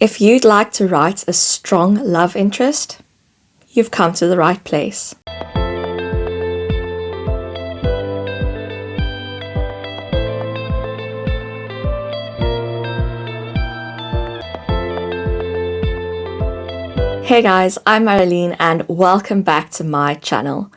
If you'd like to write a strong love interest, you've come to the right place. Hey guys, I'm Marilyn and welcome back to my channel.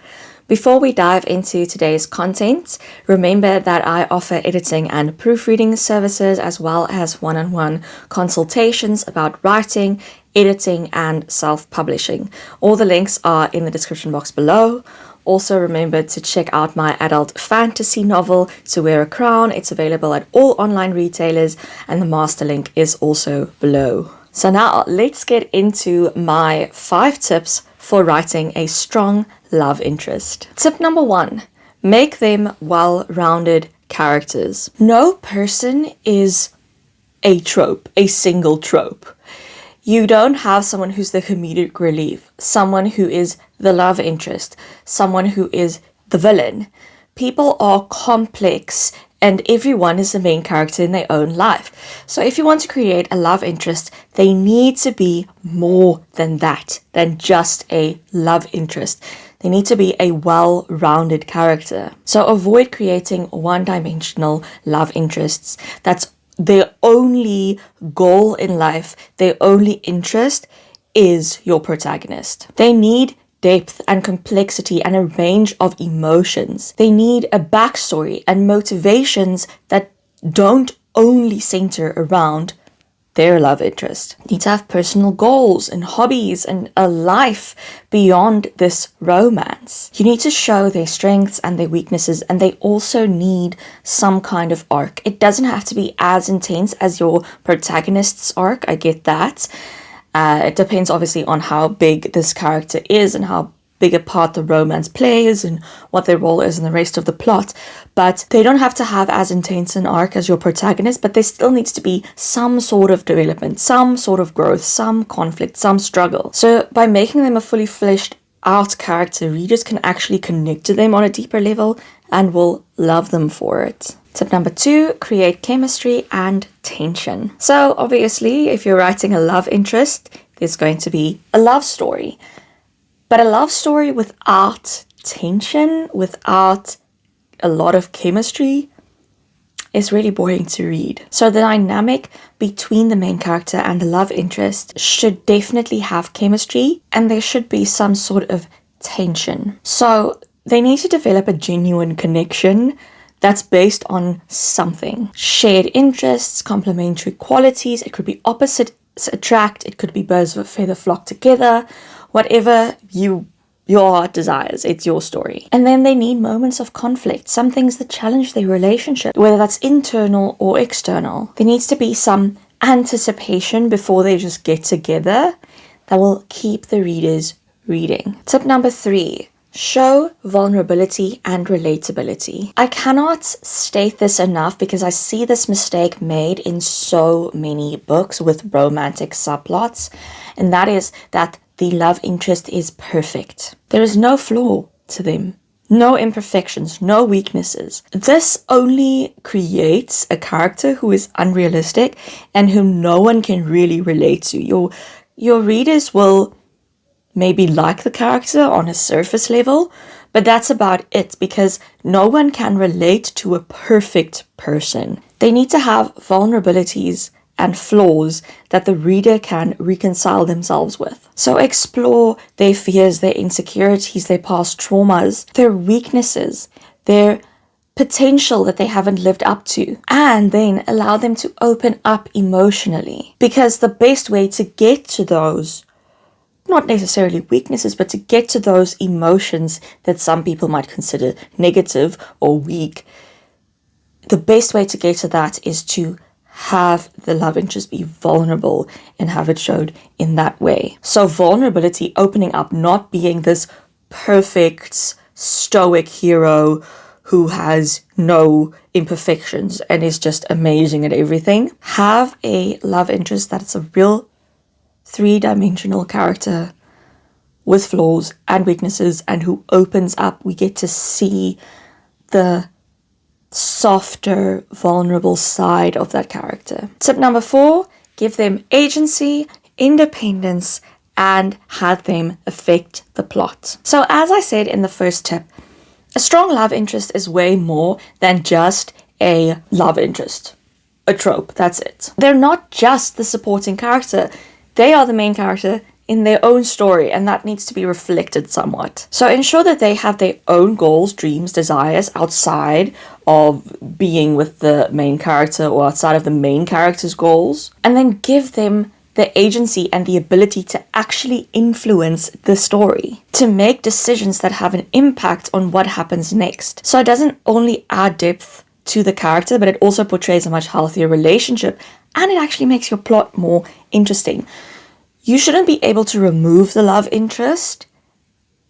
Before we dive into today's content, remember that I offer editing and proofreading services as well as one-on-one consultations about writing, editing, and self-publishing. All the links are in the description box below. Also remember to check out my adult fantasy novel, To Wear a Crown. It's available at all online retailers and the master link is also below. So now let's get into my 5 tips for writing a strong love interest. Tip number 1, make them well-rounded characters. No person is a trope, a single trope. You don't have someone who's the comedic relief, someone who is the love interest, someone who is the villain. People are complex and everyone is the main character in their own life. So if you want to create a love interest, they need to be more than that, than just a love interest. They need to be a well-rounded character. So avoid creating one-dimensional love interests. That's their only goal in life, their only interest is your protagonist. They need depth and complexity and a range of emotions. They need a backstory and motivations that don't only center around their love interest. They need to have personal goals and hobbies and a life beyond this romance. You need to show their strengths and their weaknesses, and they also need some kind of arc. It doesn't have to be as intense as your protagonist's arc, I get that. It depends obviously on how big this character is and how big a part the romance plays and what their role is in the rest of the plot. But they don't have to have as intense an arc as your protagonist, but there still needs to be some sort of development, some sort of growth, some conflict, some struggle. So by making them a fully fleshed out character, readers can actually connect to them on a deeper level and will love them for it. Tip number 2, create chemistry and tension. So obviously, if you're writing a love interest, there's going to be a love story. But a love story without tension, without a lot of chemistry, is really boring to read. So the dynamic between the main character and the love interest should definitely have chemistry, and there should be some sort of tension. So they need to develop a genuine connection that's based on something. Shared interests, complementary qualities. It could be opposites attract. It could be birds of a feather flock together. Whatever your heart desires, it's your story. And then they need moments of conflict, some things that challenge their relationship, whether that's internal or external. There needs to be some anticipation before they just get together that will keep the readers reading. Tip number 3. Show vulnerability and relatability. I cannot state this enough because I see this mistake made in so many books with romantic subplots, and that is that the love interest is perfect. There is no flaw to them, no imperfections, no weaknesses. This only creates a character who is unrealistic and whom no one can really relate to. Your readers will maybe like the character on a surface level, but that's about it because no one can relate to a perfect person. They need to have vulnerabilities and flaws that the reader can reconcile themselves with. So explore their fears, their insecurities, their past traumas, their weaknesses, their potential that they haven't lived up to, and then allow them to open up emotionally. Because the best way to get to those, not necessarily weaknesses, but to get to those emotions that some people might consider negative or weak, the best way to get to that is to have the love interest be vulnerable and have it showed in that way. So vulnerability, opening up, not being this perfect stoic hero who has no imperfections and is just amazing at everything. Have a love interest that's a real 3-dimensional character with flaws and weaknesses and who opens up. We get to see the softer, vulnerable side of that character. Tip number 4, give them agency, independence, and have them affect the plot. So as I said in the first tip, a strong love interest is way more than just a love interest. A trope, that's it. They're not just the supporting character. They are the main character in their own story, and that needs to be reflected somewhat. So ensure that they have their own goals, dreams, desires outside of being with the main character or outside of the main character's goals, and then give them the agency and the ability to actually influence the story, to make decisions that have an impact on what happens next. So it doesn't only add depth to the character, but it also portrays a much healthier relationship, and it actually makes your plot more interesting. You shouldn't be able to remove the love interest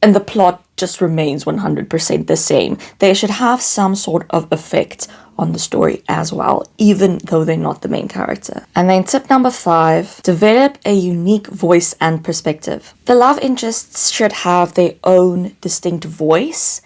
and the plot just remains 100% the same. They should have some sort of effect on the story as well, even though they're not the main character. And then tip number 5, develop a unique voice and perspective. The love interests should have their own distinct voice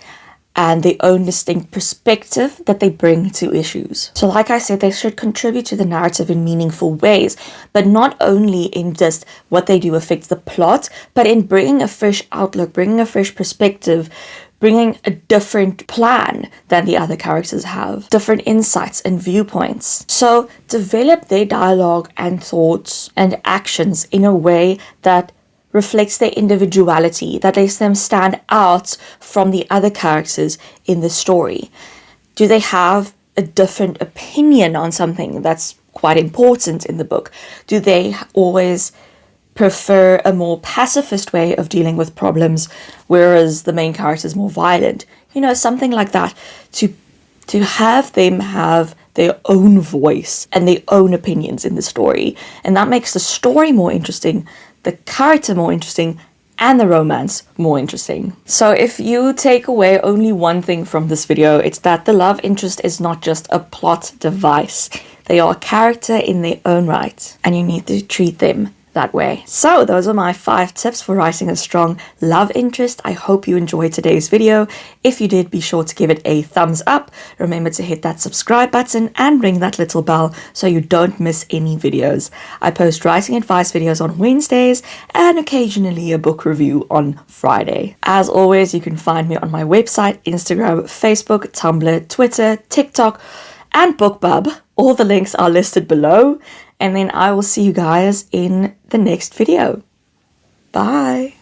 and their own distinct perspective that they bring to issues. So like I said, they should contribute to the narrative in meaningful ways, but not only in just what they do affects the plot, but in bringing a fresh outlook, bringing a fresh perspective, bringing a different plan than the other characters have, different insights and viewpoints. So develop their dialogue and thoughts and actions in a way that reflects their individuality, that lets them stand out from the other characters in the story. Do they have a different opinion on something that's quite important in the book? Do they always prefer a more pacifist way of dealing with problems, whereas the main character is more violent? You know, something like that, to have them have their own voice and their own opinions in the story. And that makes the story more interesting, the character more interesting, and the romance more interesting. So if you take away only one thing from this video, it's that the love interest is not just a plot device. They are a character in their own right, and you need to treat them that way. So those are my 5 tips for writing a strong love interest. I hope you enjoyed today's video. If you did, be sure to give it a thumbs up. Remember to hit that subscribe button and ring that little bell so you don't miss any videos. I post writing advice videos on Wednesdays and occasionally a book review on Friday. As always, you can find me on my website, Instagram, Facebook, Tumblr, Twitter, TikTok, and BookBub. All the links are listed below. And then I will see you guys in the next video. Bye.